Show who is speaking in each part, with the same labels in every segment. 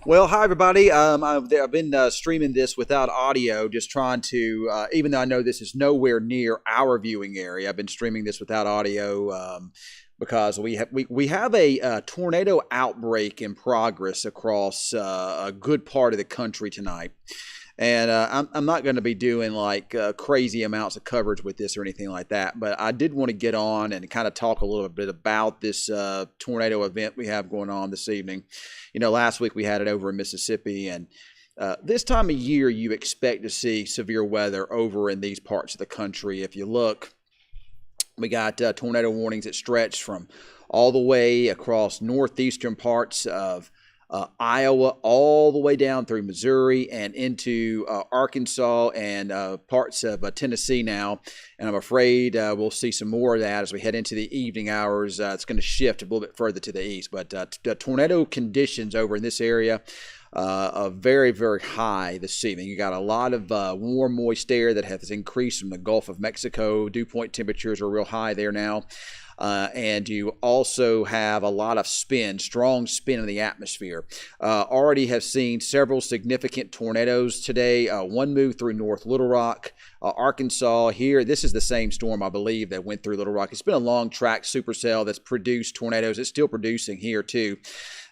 Speaker 1: Well, hi everybody. I've been streaming this without audio, just trying to. Even though I know this is nowhere near our viewing area, I've been streaming this without audio because we have a tornado outbreak in progress across a good part of the country tonight. And I'm not going to be doing like crazy amounts of coverage with this or anything like that, but I did want to get on and kind of talk a little bit about this tornado event we have going on this evening. You know, last week we had it over in Mississippi, and this time of year you expect to see severe weather over in these parts of the country. If you look, we got tornado warnings that stretch from all the way across northeastern parts of Iowa, all the way down through Missouri and into Arkansas and parts of Tennessee now. And I'm afraid we'll see some more of that as we head into the evening hours. It's going to shift a little bit further to the east. But the tornado conditions over in this area are very, very high this evening. You got a lot of warm, moist air that has increased from the Gulf of Mexico. Dew point temperatures are real high there now. And you also have a lot of spin, strong spin in the atmosphere. Already have seen several significant tornadoes today. One moved through North Little Rock, Arkansas. Here, this is the same storm, I believe, that went through Little Rock. It's been a long track supercell that's produced tornadoes. It's still producing here, too.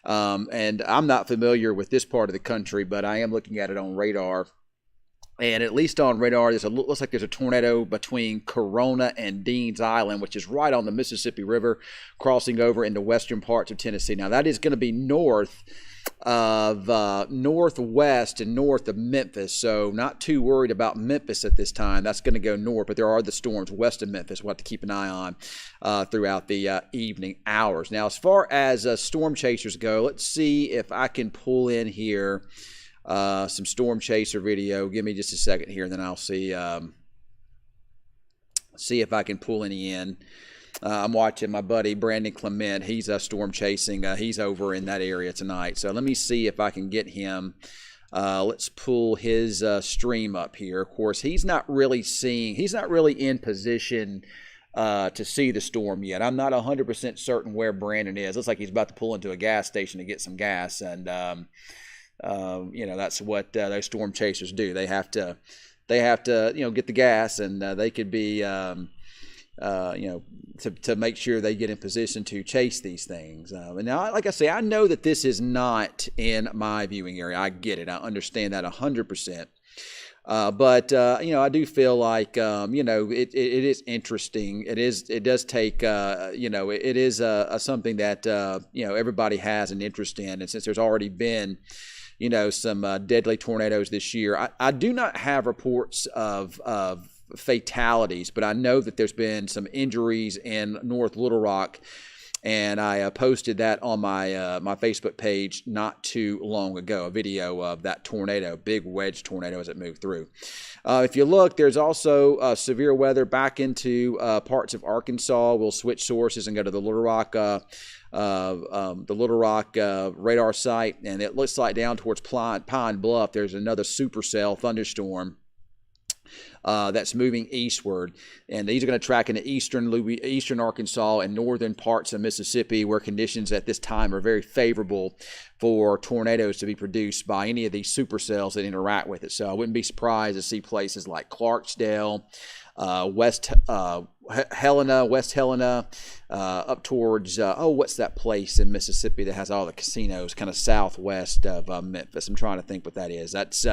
Speaker 1: And I'm not familiar with this part of the country, but I am looking at it on radar. And at least on radar, looks like there's a tornado between Corona and Deans Island, which is right on the Mississippi River, crossing over into western parts of Tennessee. Now, that is going to be northwest and north of Memphis, so not too worried about Memphis at this time. That's going to go north, but there are the storms west of Memphis we'll have to keep an eye on throughout the evening hours. Now, as far as storm chasers go, let's see if I can pull in here some storm chaser video. Give me just a second here, and then I'll see if I can pull any in. I'm watching my buddy Brandon Clement. He's storm chasing. He's over in that area tonight. So let me see if I can get him. Let's pull his stream up here. Of course, he's not really in position to see the storm yet. I'm not 100% certain where Brandon is. Looks like he's about to pull into a gas station to get some gas, and that's what those storm chasers do. They have to get the gas, and they could be, to make sure they get in position to chase these things. And now, like I say, I know that this is not in my viewing area. I get it. I understand that 100%. But I do feel like, it is interesting. It does take, it is something that, everybody has an interest in. And since there's already been, some deadly tornadoes this year, I do not have reports of fatalities, but I know that there's been some injuries in North Little Rock. And I posted that on my my Facebook page not too long ago, a video of that tornado, big wedge tornado as it moved through. If you look, there's also severe weather back into parts of Arkansas. We'll switch sources and go to the Little Rock radar site, and it looks like down towards Pine Bluff, there's another supercell thunderstorm that's moving eastward, and these are going to track into eastern Arkansas and northern parts of Mississippi, where conditions at this time are very favorable for tornadoes to be produced by any of these supercells that interact with it. So I wouldn't be surprised to see places like Clarksdale, West Helena, up towards what's that place in Mississippi that has all the casinos, kind of southwest of Memphis. I'm trying to think what that is. That's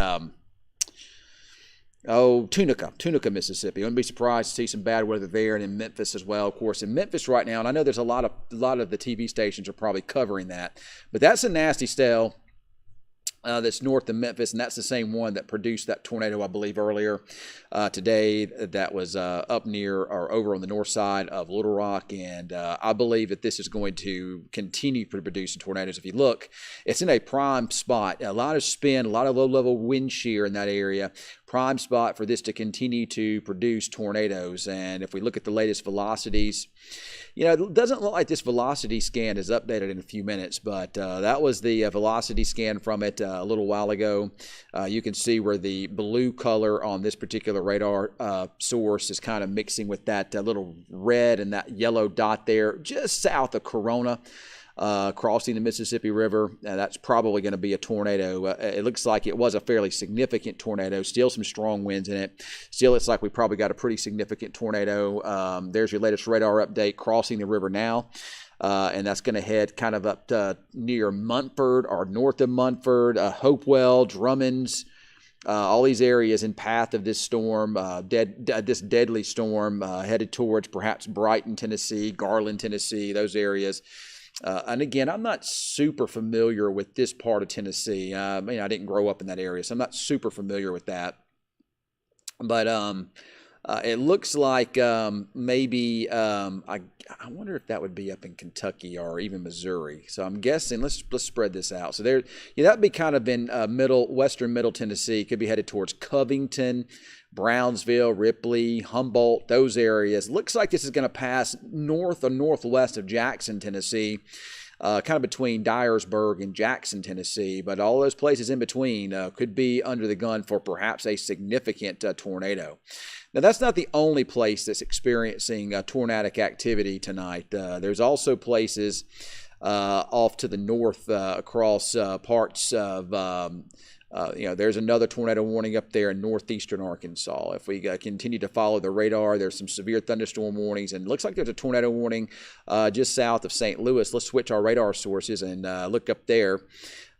Speaker 1: Tunica, Mississippi. I wouldn't be surprised to see some bad weather there, and in Memphis as well. Of course, in Memphis right now, and I know there's a lot of the TV stations are probably covering that, but that's a nasty cell that's north of Memphis, and that's the same one that produced that tornado, I believe, earlier today that was up near or over on the north side of Little Rock, and I believe that this is going to continue to produce tornadoes. If you look, it's in a prime spot. A lot of spin, a lot of low-level wind shear in that area. Prime spot for this to continue to produce tornadoes. And if we look at the latest velocities, it doesn't look like this velocity scan is updated in a few minutes, but that was the velocity scan from it a little while ago. You can see where the blue color on this particular radar source is kind of mixing with that little red and that yellow dot there just south of Corona. crossing the Mississippi River. That's probably going to be a tornado. It looks like it was a fairly significant tornado. Still some strong winds in it. Still, it's like we probably got a pretty significant tornado. There's your latest radar update, crossing the river now. And that's going to head kind of up to near Munford or north of Munford, Hopewell, Drummonds, all these areas in path of this storm, this deadly storm, headed towards perhaps Brighton, Tennessee, Garland, Tennessee, those areas. And again, I'm not super familiar with this part of Tennessee. I didn't grow up in that area, so I'm not super familiar with that. But it looks like maybe I wonder if that would be up in Kentucky or even Missouri. So I'm guessing let's spread this out. So there, that would be kind of in western middle Tennessee. Could be headed towards Covington, Brownsville, Ripley, Humboldt, those areas. Looks like this is going to pass north or northwest of Jackson, Tennessee. Kind of between Dyersburg and Jackson, Tennessee, but all those places in between could be under the gun for perhaps a significant tornado. Now, that's not the only place that's experiencing tornadic activity tonight. There's also places off to the north across parts of there's another tornado warning up there in northeastern Arkansas. If we continue to follow the radar, there's some severe thunderstorm warnings, and it looks like there's a tornado warning just south of St. Louis. Let's switch our radar sources and look up there.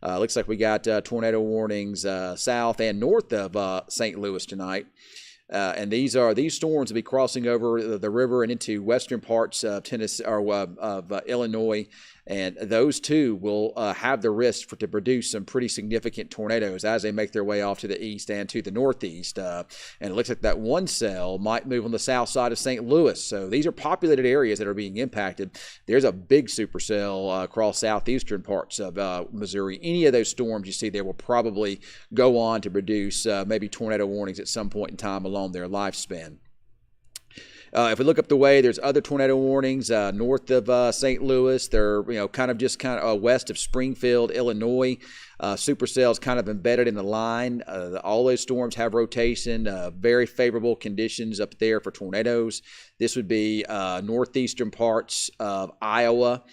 Speaker 1: Looks like we got tornado warnings south and north of St. Louis tonight. And these storms will be crossing over the river and into western parts of Tennessee or of Illinois, and those too will have the risk to produce some pretty significant tornadoes as they make their way off to the east and to the northeast. And it looks like that one cell might move on the south side of St. Louis. So these are populated areas that are being impacted. There's a big supercell across southeastern parts of Missouri. Any of those storms you see there will probably go on to produce maybe tornado warnings at some point in time along their lifespan. If we look up the way, there's other tornado warnings north of St. Louis. They're kind of west of Springfield, Illinois. Supercells kind of embedded in the line. All those storms have rotation. Very favorable conditions up there for tornadoes. This would be northeastern parts of Iowa,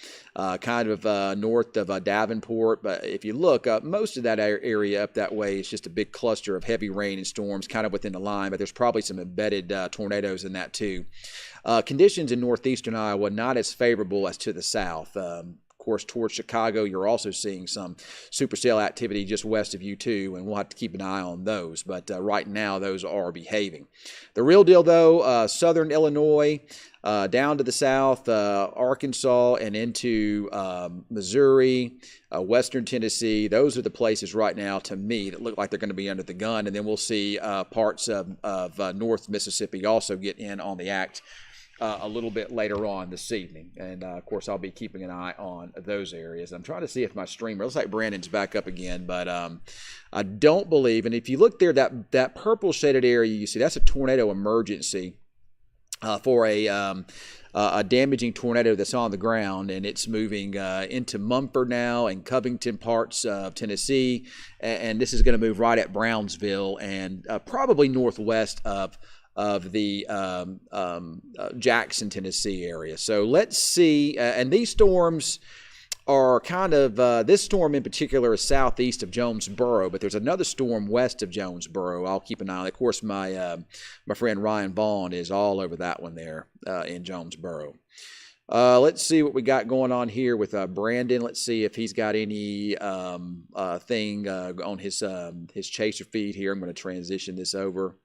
Speaker 1: kind of north of Davenport. But if you look, most of that area up that way is just a big cluster of heavy rain and storms kind of within the line, but there's probably some embedded tornadoes in that too. Conditions in northeastern Iowa not as favorable as to the south. Of course, towards Chicago, you're also seeing some supercell activity just west of you too, and we'll have to keep an eye on those. But right now, those are behaving. The real deal, though, southern Illinois, down to the south, Arkansas, and into Missouri, western Tennessee. Those are the places right now, to me, that look like they're going to be under the gun. And then we'll see parts of North Mississippi also get in on the act a little bit later on this evening. And, of course, I'll be keeping an eye on those areas. I'm trying to see if my streamer, looks like Brandon's back up again, but I don't believe, and if you look there, that purple shaded area you see, that's a tornado emergency for a damaging tornado that's on the ground, and it's moving into Mumford now and Covington parts of Tennessee, and this is going to move right at Brownsville and probably northwest of the Jackson, Tennessee area. So let's see, and these storms are kind of, this storm in particular is southeast of Jonesboro, but there's another storm west of Jonesboro. I'll keep an eye on it. Of course, my friend Ryan Vaughn is all over that one there in Jonesboro. Let's see what we got going on here with Brandon. Let's see if he's got any thing on his chaser feed here. I'm going to transition this over.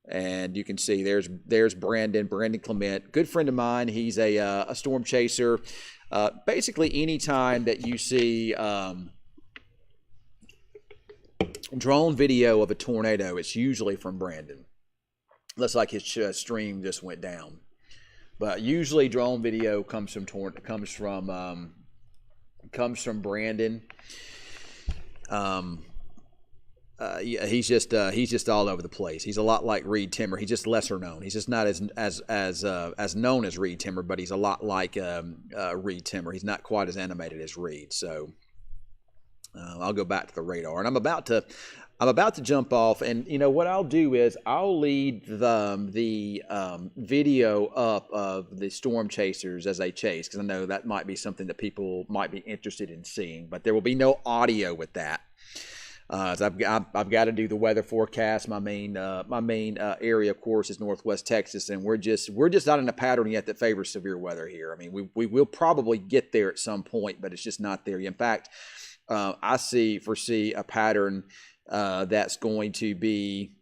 Speaker 1: And you can see there's Brandon Clement, good friend of mine. He's a storm chaser. Basically, any time that you see drone video of a tornado, it's usually from Brandon. Looks like his stream just went down, but usually drone video comes from Brandon. Yeah, he's just all over the place. He's a lot like Reed Timmer. He's just lesser known. He's just not as known as Reed Timmer, but he's a lot like Reed Timmer. He's not quite as animated as Reed. So I'll go back to the radar, and I'm about to I'm about to jump off, and you know what I'll do is I'll lead the video up of the storm chasers as they chase, because I know that might be something that people might be interested in seeing. But there will be no audio with that. So I've got to do the weather forecast. My main area, of course, is Northwest Texas, and we're just not in a pattern yet that favors severe weather here. I mean, we will probably get there at some point, but it's just not there. In fact, I foresee a pattern that's going to be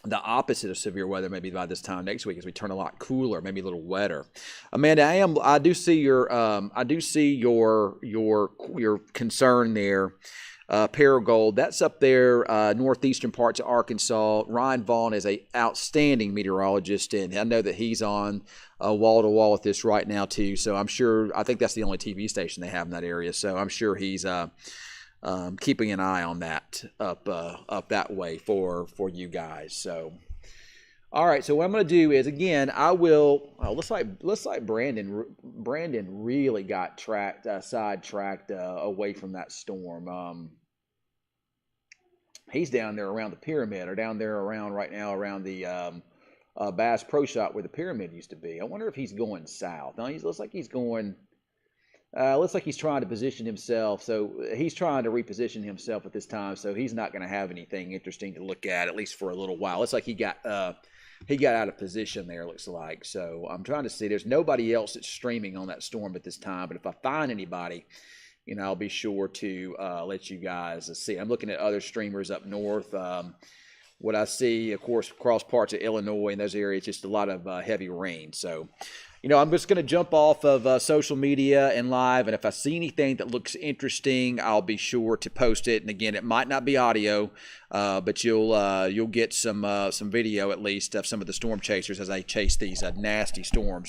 Speaker 1: the opposite of severe weather maybe by this time next week, as we turn a lot cooler, maybe a little wetter. Amanda, I do see your concern there. Paragold, that's up there, northeastern parts of Arkansas. Ryan Vaughn is an outstanding meteorologist, and I know that he's on wall to wall with this right now too. So I think that's the only TV station they have in that area. So I'm sure he's keeping an eye on that up that way for you guys. So, all right. So what I'm going to do is, again, I will. Looks like Brandon really got sidetracked away from that storm. He's down there around the pyramid, or down there around the Bass Pro Shop where the pyramid used to be. I wonder if he's going south. No, looks like he's going. Looks like he's trying to position himself. So he's trying to reposition himself at this time. So he's not going to have anything interesting to look at least for a little while. Looks like he got out of position there, looks like. So I'm trying to see. There's nobody else that's streaming on that storm at this time. But if I find anybody, I'll be sure to let you guys see. I'm looking at other streamers up north. What I see, of course, across parts of Illinois and those areas, just a lot of heavy rain. So, I'm just going to jump off of social media and live, and if I see anything that looks interesting, I'll be sure to post it. And again, it might not be audio, but you'll get some video at least of some of the storm chasers as they chase these nasty storms